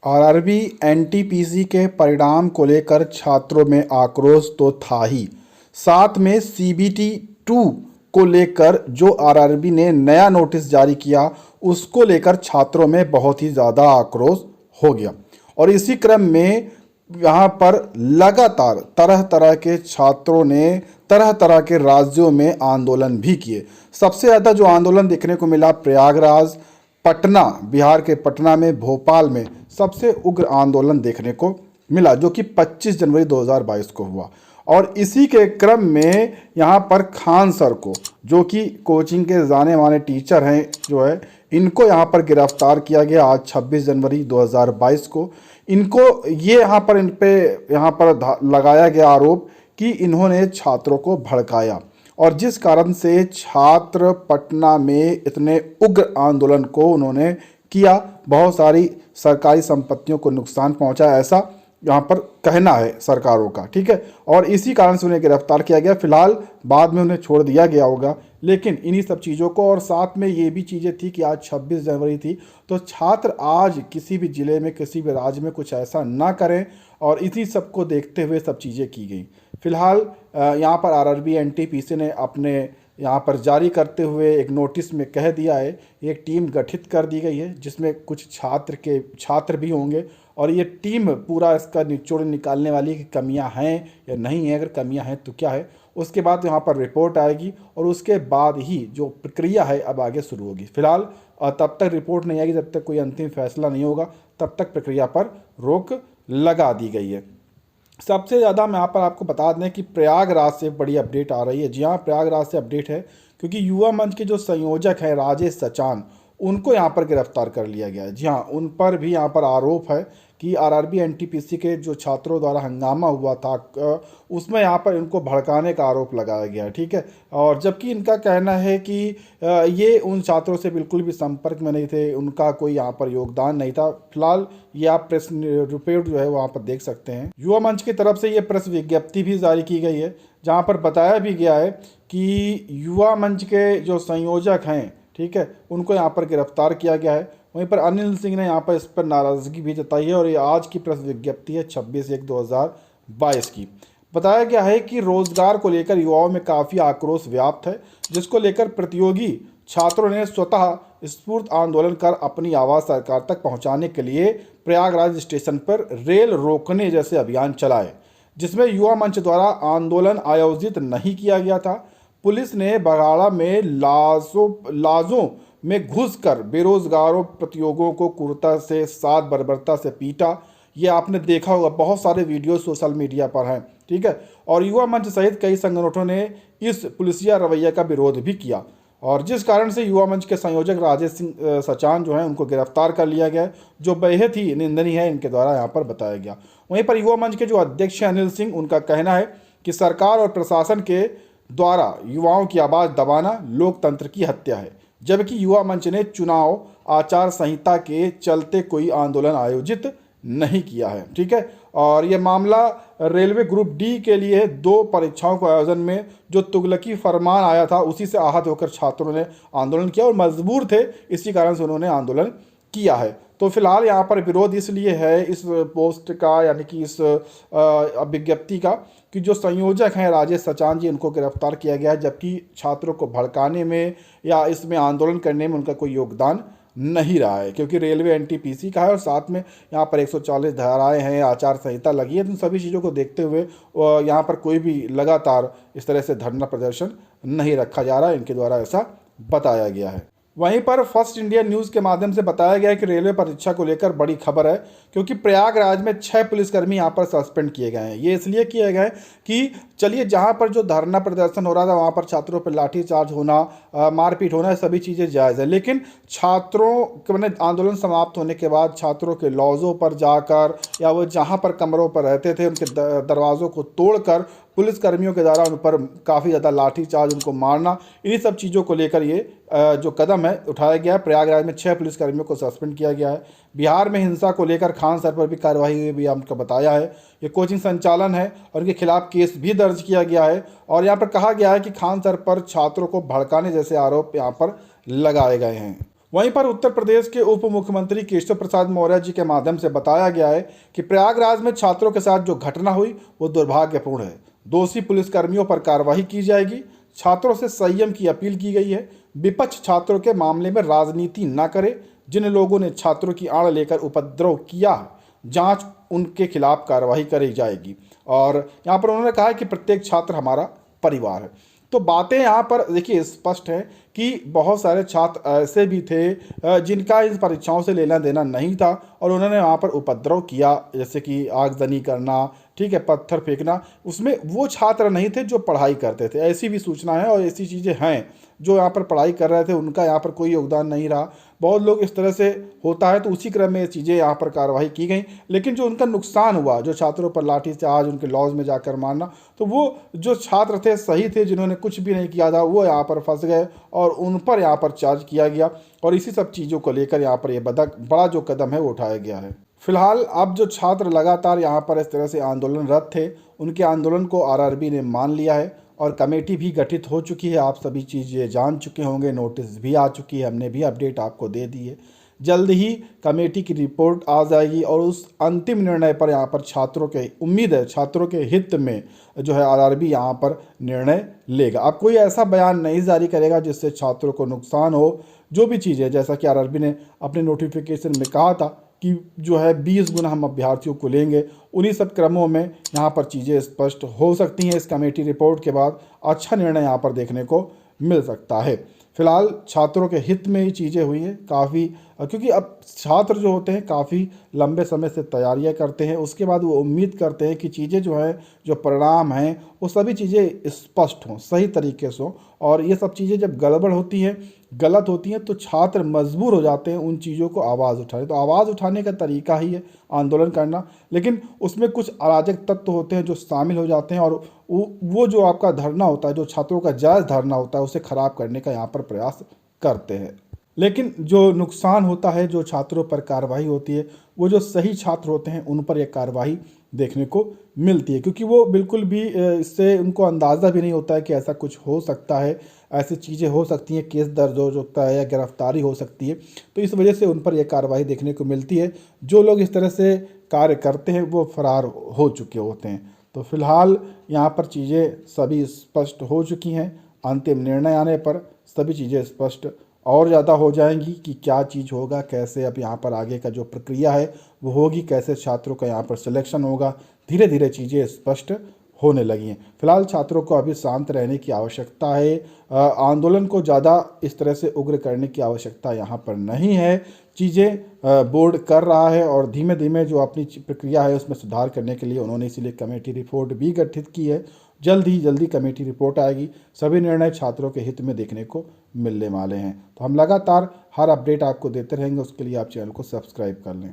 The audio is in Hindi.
आरआरबी एनटीपीसी के परिणाम को लेकर छात्रों में आक्रोश तो था ही, साथ में सीबीटी 2 को लेकर जो आरआरबी ने नया नोटिस जारी किया उसको लेकर छात्रों में बहुत ही ज़्यादा आक्रोश हो गया। और इसी क्रम में यहाँ पर लगातार तरह तरह के छात्रों ने तरह तरह के राज्यों में आंदोलन भी किए। सबसे ज़्यादा जो आंदोलन देखने को मिला प्रयागराज, पटना, बिहार के पटना में, भोपाल में सबसे उग्र आंदोलन देखने को मिला, जो कि 25 जनवरी 2022 को हुआ। और इसी के क्रम में यहाँ पर खान सर को, जो कि कोचिंग के जाने माने टीचर हैं जो है, इनको यहाँ पर गिरफ्तार किया गया आज 26 जनवरी 2022 को। इनको ये यहाँ पर लगाया गया आरोप कि इन्होंने छात्रों को भड़काया, और जिस कारण से छात्र पटना में इतने उग्र आंदोलन को उन्होंने किया, बहुत सारी सरकारी संपत्तियों को नुकसान पहुंचा, ऐसा यहाँ पर कहना है सरकारों का। ठीक है, और इसी कारण से उन्हें गिरफ्तार किया गया। फिलहाल बाद में उन्हें छोड़ दिया गया होगा, लेकिन इन्हीं सब चीज़ों को, और साथ में ये भी चीज़ें थी कि आज 26 जनवरी थी, तो छात्र आज किसी भी ज़िले में, किसी भी राज्य में कुछ ऐसा ना करें, और इसी सब को देखते हुए सब चीज़ें की गई। फिलहाल यहाँ पर आरआरबी एनटीपीसी ने अपने यहाँ पर जारी करते हुए एक नोटिस में कह दिया है, एक टीम गठित कर दी गई है जिसमें कुछ छात्र भी होंगे, और ये टीम पूरा इसका निचोड़ निकालने वाली है कि कमियां हैं या नहीं है, अगर कमियां हैं तो क्या है। उसके बाद यहाँ पर रिपोर्ट आएगी, और उसके बाद ही जो प्रक्रिया है अब आगे शुरू होगी। फिलहाल तब तक रिपोर्ट नहीं आएगी, जब तक कोई अंतिम फैसला नहीं होगा, तब तक प्रक्रिया पर रोक लगा दी गई है। सबसे ज़्यादा हम यहाँ पर आपको बता दें कि प्रयागराज से बड़ी अपडेट आ रही है। जी हाँ, प्रयागराज से अपडेट है, क्योंकि युवा मंच के जो संयोजक हैं राजेश सचान, उनको यहाँ पर गिरफ्तार कर लिया गया है। जी हाँ, उन पर भी यहाँ पर आरोप है कि आरआरबी एनटीपीसी के जो छात्रों द्वारा हंगामा हुआ था उसमें यहाँ पर इनको भड़काने का आरोप लगाया गया है। ठीक है, और जबकि इनका कहना है कि ये उन छात्रों से बिल्कुल भी संपर्क में नहीं थे, उनका कोई यहाँ पर योगदान नहीं था। फिलहाल ये आप प्रेस रिपोर्ट जो है वहाँ पर देख सकते हैं। युवा मंच की तरफ से ये प्रेस विज्ञप्ति भी जारी की गई है, जहाँ पर बताया भी गया है कि युवा मंच के जो संयोजक हैं, ठीक है, उनको यहाँ पर गिरफ्तार किया गया है। वहीं पर अनिल सिंह ने यहाँ पर इस पर नाराज़गी भी जताई है, और ये आज की प्रेस विज्ञप्ति है 26/1/2022 की। बताया गया है कि रोजगार को लेकर युवाओं में काफ़ी आक्रोश व्याप्त है, जिसको लेकर प्रतियोगी छात्रों ने स्वतः स्फूर्त आंदोलन कर अपनी आवाज़ सरकार तक पहुँचाने के लिए प्रयागराज स्टेशन पर रेल रोकने जैसे अभियान चलाए, जिसमें युवा मंच द्वारा आंदोलन आयोजित नहीं किया गया था। पुलिस ने बघाड़ा में लाजों में घुसकर बेरोजगारों प्रतियोगियों को क्रूरता से साथ बर्बरता से पीटा। ये आपने देखा होगा, बहुत सारे वीडियो सोशल मीडिया पर हैं। ठीक है, और युवा मंच सहित कई संगठनों ने इस पुलिसिया रवैया का विरोध भी किया, और जिस कारण से युवा मंच के संयोजक राजेश सिंह सचान जो हैं उनको गिरफ्तार कर लिया गया, जो बेहद ही निंदनीय है इनके द्वारा यहाँ पर बताया गया। वहीं पर युवा मंच के जो अध्यक्ष हैं अनिल सिंह, उनका कहना है कि सरकार और प्रशासन के द्वारा युवाओं की आवाज़ दबाना लोकतंत्र की हत्या है, जबकि युवा मंच ने चुनाव आचार संहिता के चलते कोई आंदोलन आयोजित नहीं किया है। ठीक है, और यह मामला रेलवे ग्रुप डी के लिए 2 परीक्षाओं के आयोजन में जो तुगलकी फरमान आया था, उसी से आहत होकर छात्रों ने आंदोलन किया, और मजबूर थे, इसी कारण से उन्होंने आंदोलन किया है। तो फिलहाल यहाँ पर विरोध इसलिए है इस पोस्ट का, यानी कि इस विज्ञप्ति का, कि जो संयोजक हैं राजेश सचान जी, उनको गिरफ्तार किया गया है, जबकि छात्रों को भड़काने में या इसमें आंदोलन करने में उनका कोई योगदान नहीं रहा है, क्योंकि रेलवे एनटीपीसी का है, और साथ में यहाँ पर 140 धाराएं हैं, आचार संहिता लगी है। तो सभी चीज़ों को देखते हुए यहाँ पर कोई भी लगातार इस तरह से धरना प्रदर्शन नहीं रखा जा रहा है, इनके द्वारा ऐसा बताया गया है। वहीं पर फर्स्ट इंडिया न्यूज़ के माध्यम से बताया गया है कि रेलवे परीक्षा को लेकर बड़ी खबर है, क्योंकि प्रयागराज में 6 पुलिसकर्मी यहाँ पर सस्पेंड किए गए हैं। ये इसलिए किए गए कि चलिए, जहाँ पर जो धरना प्रदर्शन हो रहा था वहाँ पर छात्रों पर लाठीचार्ज होना, मारपीट होना, सभी चीज़ें जायज़ है, लेकिन छात्रों के मैंने आंदोलन समाप्त होने के बाद छात्रों के लॉजों पर जाकर, या वो जहाँ पर कमरों पर रहते थे उनके दरवाज़ों को तोड़कर पुलिसकर्मियों के द्वारा उन पर काफ़ी ज़्यादा लाठीचार्ज, उनको मारना, इन्हीं सब चीज़ों को लेकर ये जो कदम है उठाया गया है। प्रयागराज में 6 पुलिसकर्मियों को सस्पेंड किया गया है। बिहार में हिंसा को लेकर खान सर पर भी कार्रवाई हुई, भी आपको बताया है। ये कोचिंग संचालन है, और इनके खिलाफ केस भी दर्ज किया गया है, और यहाँ पर कहा गया है कि खान सर पर छात्रों को भड़काने जैसे आरोप यहाँ पर लगाए गए हैं। वहीं पर उत्तर प्रदेश के उप मुख्यमंत्री केशव प्रसाद मौर्य जी के माध्यम से बताया गया है कि प्रयागराज में छात्रों के साथ जो घटना हुई वो दुर्भाग्यपूर्ण है। दोषी पुलिसकर्मियों पर कार्रवाई की जाएगी। छात्रों से संयम की अपील की गई है। विपक्ष छात्रों के मामले में राजनीति न करे। जिन लोगों ने छात्रों की आड़ लेकर उपद्रव किया, जांच उनके खिलाफ कार्रवाई करी जाएगी। और यहाँ पर उन्होंने कहा कि प्रत्येक छात्र हमारा परिवार है। तो बातें यहाँ पर देखिए स्पष्ट है कि बहुत सारे छात्र ऐसे भी थे जिनका इन परीक्षाओं से लेना देना नहीं था और उन्होंने वहाँ पर उपद्रव किया, जैसे कि आगजनी करना, ठीक है, पत्थर फेंकना। उसमें वो छात्र नहीं थे जो पढ़ाई करते थे। ऐसी भी सूचना है और ऐसी चीज़ें हैं जो यहाँ पर पढ़ाई कर रहे थे, उनका यहाँ पर कोई योगदान नहीं रहा। बहुत लोग इस तरह से होता है, तो उसी क्रम में ये चीज़ें यहाँ पर कार्रवाई की गई। लेकिन जो उनका नुकसान हुआ, जो छात्रों पर लाठीचार्ज, उनके लॉज में जाकर मारना, तो वो जो छात्र थे सही थे, जिन्होंने कुछ भी नहीं किया था, वो यहाँ पर फंस गए और उन पर यहाँ पर चार्ज किया गया। और इसी सब चीज़ों को लेकर यहाँ पर ये बड़ा जो कदम है वो उठाया गया है। फिलहाल अब जो छात्र लगातार यहाँ पर इस तरह से आंदोलनरत थे, उनके आंदोलन को आरआरबी ने मान लिया है और कमेटी भी गठित हो चुकी है। आप सभी चीज़ें जान चुके होंगे, नोटिस भी आ चुकी है, हमने भी अपडेट आपको दे दी है। जल्द ही कमेटी की रिपोर्ट आ जाएगी और उस अंतिम निर्णय पर यहाँ पर छात्रों के उम्मीद है, छात्रों के हित में जो है आरआरबी यहाँ पर निर्णय लेगा। अब कोई ऐसा बयान नहीं जारी करेगा जिससे छात्रों को नुकसान हो। जो भी चीज़ें, जैसा कि आरआरबी ने अपने नोटिफिकेशन में कहा था कि जो है 20 गुना हम अभ्यर्थियों को लेंगे, उन्हीं सब क्रमों में यहाँ पर चीज़ें स्पष्ट हो सकती हैं। इस कमेटी रिपोर्ट के बाद अच्छा निर्णय यहाँ पर देखने को मिल सकता है। फिलहाल छात्रों के हित में ही चीज़ें हुई हैं काफ़ी, क्योंकि अब छात्र जो होते हैं काफ़ी लंबे समय से तैयारियां करते हैं, उसके बाद वो उम्मीद करते हैं कि चीज़ें जो है, जो परिणाम हैं, वो सभी चीज़ें स्पष्ट हों, सही तरीके से हों। और ये सब चीज़ें जब गड़बड़ होती हैं, गलत होती हैं, तो छात्र मजबूर हो जाते हैं उन चीज़ों को आवाज़ उठाने। तो आवाज़ उठाने का तरीका ही है आंदोलन करना, लेकिन उसमें कुछ अराजक तत्व होते हैं जो शामिल हो जाते हैं और वो जो आपका धरना होता है, जो छात्रों का जायज़ धरना होता है, उसे ख़राब करने का यहाँ पर प्रयास करते हैं। लेकिन जो नुकसान होता है, जो छात्रों पर कार्रवाई होती है, वो जो सही छात्र होते हैं उन पर यह कार्रवाई देखने को मिलती है, क्योंकि वो बिल्कुल भी इससे उनको अंदाज़ा भी नहीं होता है कि ऐसा कुछ हो सकता है, ऐसी चीज़ें हो सकती हैं, केस दर्ज हो सकता है या गिरफ्तारी हो सकती है। तो इस वजह से उन पर यह कार्रवाई देखने को मिलती है। जो लोग इस तरह से कार्य करते हैं वो फरार हो चुके होते हैं। तो फिलहाल यहाँ पर चीज़ें सभी स्पष्ट हो चुकी हैं। अंतिम निर्णय आने पर सभी चीज़ें स्पष्ट और ज़्यादा हो जाएंगी कि क्या चीज़ होगा, कैसे अब यहाँ पर आगे का जो प्रक्रिया है वो होगी, कैसे छात्रों का यहाँ पर सिलेक्शन होगा। धीरे धीरे चीज़ें स्पष्ट होने लगी हैं। फिलहाल छात्रों को अभी शांत रहने की आवश्यकता है। आंदोलन को ज़्यादा इस तरह से उग्र करने की आवश्यकता यहाँ पर नहीं है। चीज़ें बोर्ड कर रहा है और धीमे धीमे जो अपनी प्रक्रिया है उसमें सुधार करने के लिए उन्होंने इसीलिए कमेटी रिपोर्ट भी गठित की है। जल्दी कमेटी रिपोर्ट आएगी। सभी निर्णय छात्रों के हित में देखने को मिलने वाले हैं। तो हम लगातार हर अपडेट आपको देते रहेंगे, उसके लिए आप चैनल को सब्सक्राइब कर लें।